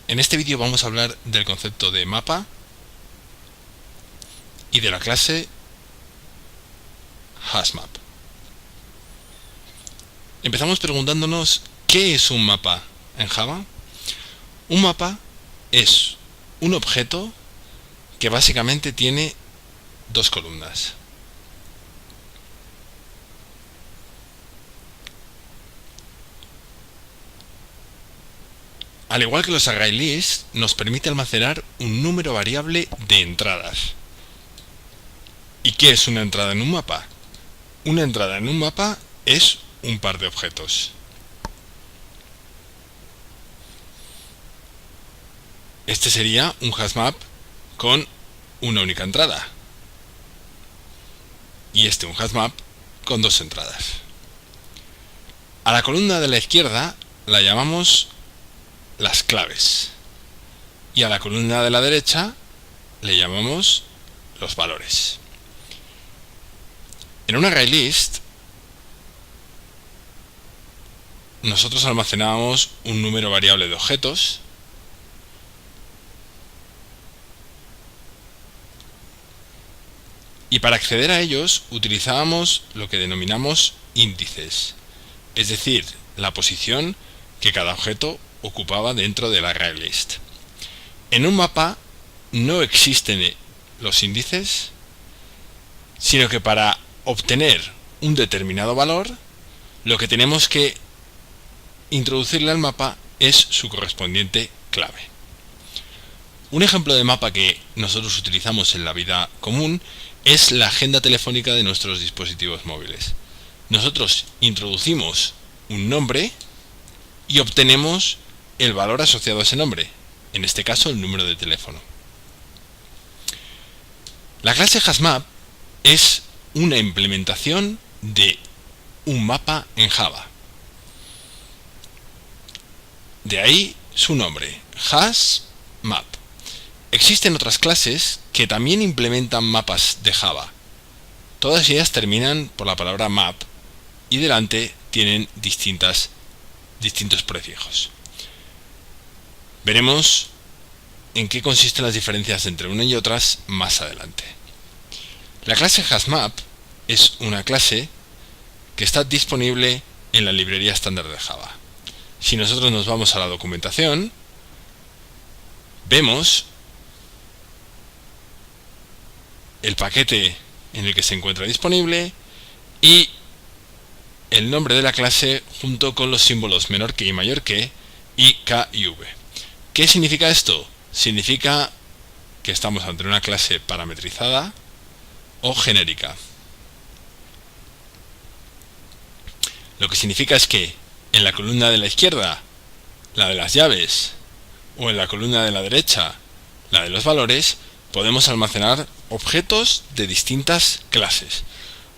En este vídeo vamos a hablar del concepto de mapa y de la clase HashMap. Empezamos preguntándonos ¿qué es un mapa en Java? Un mapa es un objeto que básicamente tiene dos columnas. Al igual que los ArrayList, nos permite almacenar un número variable de entradas. ¿Y qué es una entrada en un mapa? Una entrada en un mapa es un par de objetos. Este sería un HashMap con una única entrada. Y este un HashMap con dos entradas. A la columna de la izquierda la llamamos las claves. Y a la columna de la derecha le llamamos los valores. En un ArrayList nosotros almacenábamos un número variable de objetos y para acceder a ellos utilizábamos lo que denominamos índices, es decir, la posición que cada objeto ocupaba dentro del ArrayList. En un mapa no existen los índices, sino que para obtener un determinado valor, lo que tenemos que introducirle al mapa es su correspondiente clave. Un ejemplo de mapa que nosotros utilizamos en la vida común es la agenda telefónica de nuestros dispositivos móviles. Nosotros introducimos un nombre y obtenemos el valor asociado a ese nombre, en este caso el número de teléfono. La clase HashMap es una implementación de un mapa en Java. De ahí su nombre, HashMap. Existen otras clases que también implementan mapas de Java. Todas ellas terminan por la palabra map y delante tienen distintos prefijos. Veremos en qué consisten las diferencias entre una y otras más adelante. La clase HashMap es una clase que está disponible en la librería estándar de Java. Si nosotros nos vamos a la documentación, vemos el paquete en el que se encuentra disponible y el nombre de la clase junto con los símbolos menor que y mayor que y k y v. ¿Qué significa esto? Significa que estamos ante una clase parametrizada o genérica. Lo que significa es que en la columna de la izquierda, la de las llaves, o en la columna de la derecha, la de los valores, podemos almacenar objetos de distintas clases.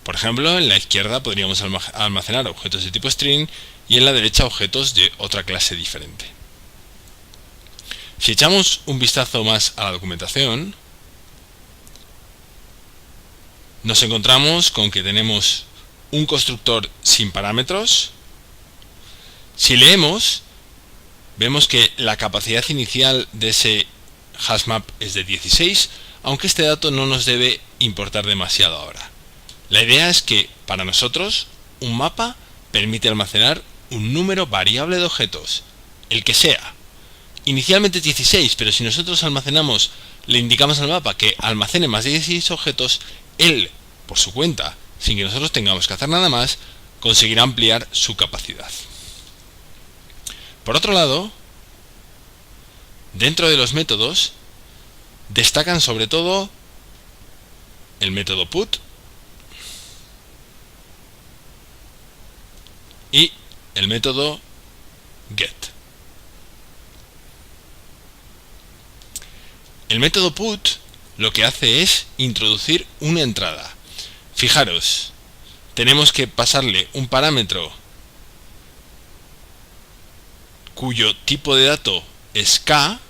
Por ejemplo, en la izquierda podríamos almacenar objetos de tipo string y en la derecha objetos de otra clase diferente. Si echamos un vistazo más a la documentación, nos encontramos con que tenemos un constructor sin parámetros. Si leemos, vemos que la capacidad inicial de ese HashMap es de 16, aunque este dato no nos debe importar demasiado ahora. La idea es que, para nosotros, un mapa permite almacenar un número variable de objetos, el que sea. Inicialmente 16, pero si nosotros le indicamos al mapa que almacene más de 16 objetos, él, por su cuenta, sin que nosotros tengamos que hacer nada más, conseguirá ampliar su capacidad. Por otro lado, dentro de los métodos, destacan sobre todo el método put y el método get. El método put lo que hace es introducir una entrada. Fijaros, tenemos que pasarle un parámetro cuyo tipo de dato es k,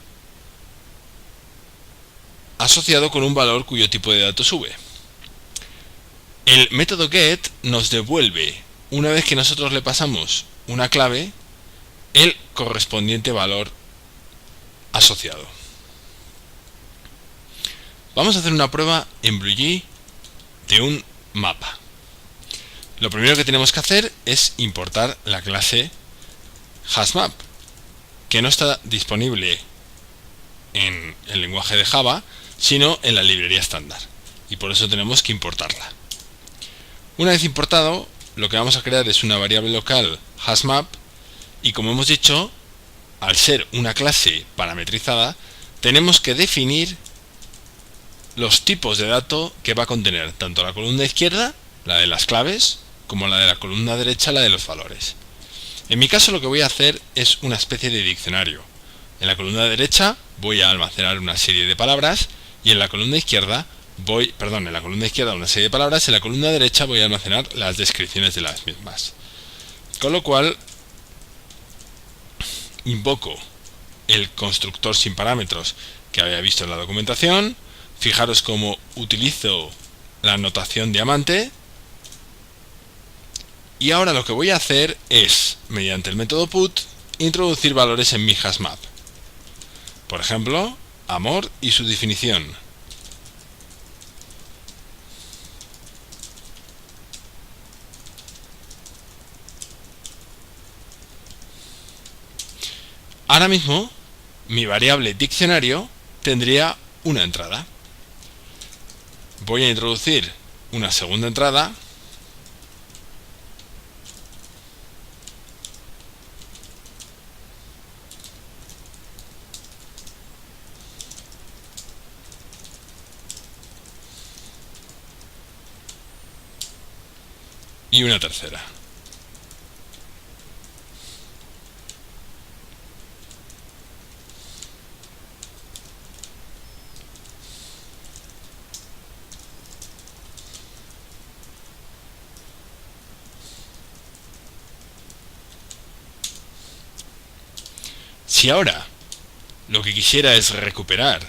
asociado con un valor cuyo tipo de dato sube. El método get nos devuelve, una vez que nosotros le pasamos una clave, el correspondiente valor asociado. Vamos a hacer una prueba en BlueJ de un mapa. Lo primero que tenemos que hacer es importar la clase HashMap, que no está disponible en el lenguaje de Java, sino en la librería estándar, y por eso tenemos que importarla. Una vez importado, lo que vamos a crear es una variable local HashMap, y como hemos dicho, al ser una clase parametrizada, tenemos que definir los tipos de dato que va a contener tanto la columna izquierda, la de las claves, como la de la columna derecha, la de los valores. En mi caso lo que voy a hacer es una especie de diccionario. En la columna derecha voy a almacenar una serie de palabras y en la columna izquierda una serie de palabras, en la columna derecha voy a almacenar las descripciones de las mismas. Con lo cual invoco el constructor sin parámetros que había visto en la documentación. Fijaros cómo utilizo la notación diamante. Y ahora lo que voy a hacer es, mediante el método put, introducir valores en mi HashMap. Por ejemplo, amor y su definición. Ahora mismo, mi variable diccionario tendría una entrada. Voy a introducir una segunda entrada y una tercera. Si ahora lo que quisiera es recuperar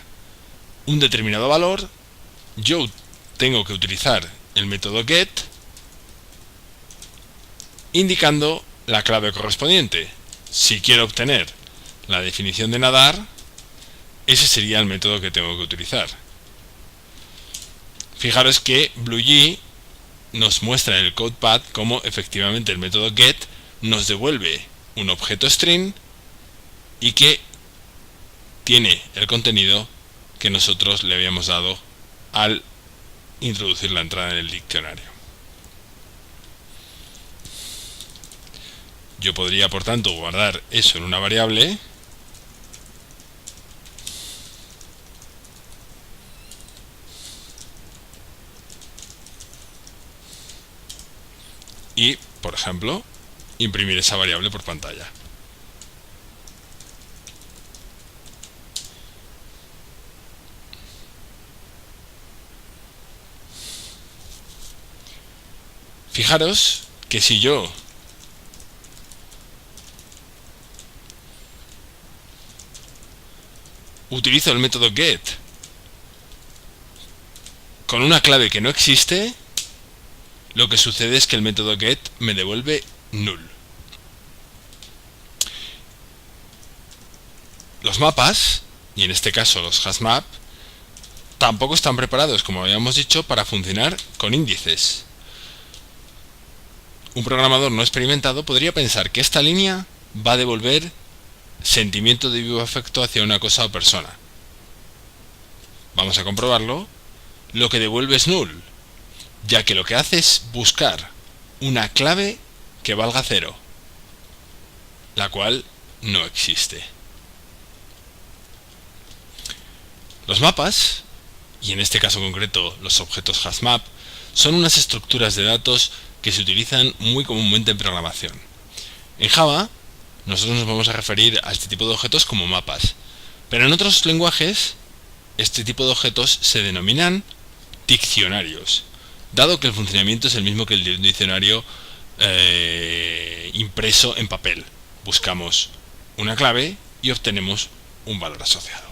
un determinado valor, yo tengo que utilizar el método get indicando la clave correspondiente. Si quiero obtener la definición de nadar, ese sería el método que tengo que utilizar. Fijaros que BlueJ nos muestra en el CodePad cómo efectivamente el método get nos devuelve un objeto string y que tiene el contenido que nosotros le habíamos dado al introducir la entrada en el diccionario. Yo podría, por tanto, guardar eso en una variable y, por ejemplo, imprimir esa variable por pantalla. Fijaros que si yo utilizo el método get con una clave que no existe, lo que sucede es que el método get me devuelve null. Los mapas, y en este caso los HashMap, tampoco están preparados, como habíamos dicho, para funcionar con índices. Un programador no experimentado podría pensar que esta línea va a devolver sentimiento de vivo afecto hacia una cosa o persona. Vamos a comprobarlo. Lo que devuelve es null, ya que lo que hace es buscar una clave que valga 0, la cual no existe. Los mapas, y en este caso concreto los objetos HashMap, son unas estructuras de datos que se utilizan muy comúnmente en programación. En Java, nosotros nos vamos a referir a este tipo de objetos como mapas, pero en otros lenguajes, este tipo de objetos se denominan diccionarios, dado que el funcionamiento es el mismo que el de un diccionario impreso en papel. Buscamos una clave y obtenemos un valor asociado.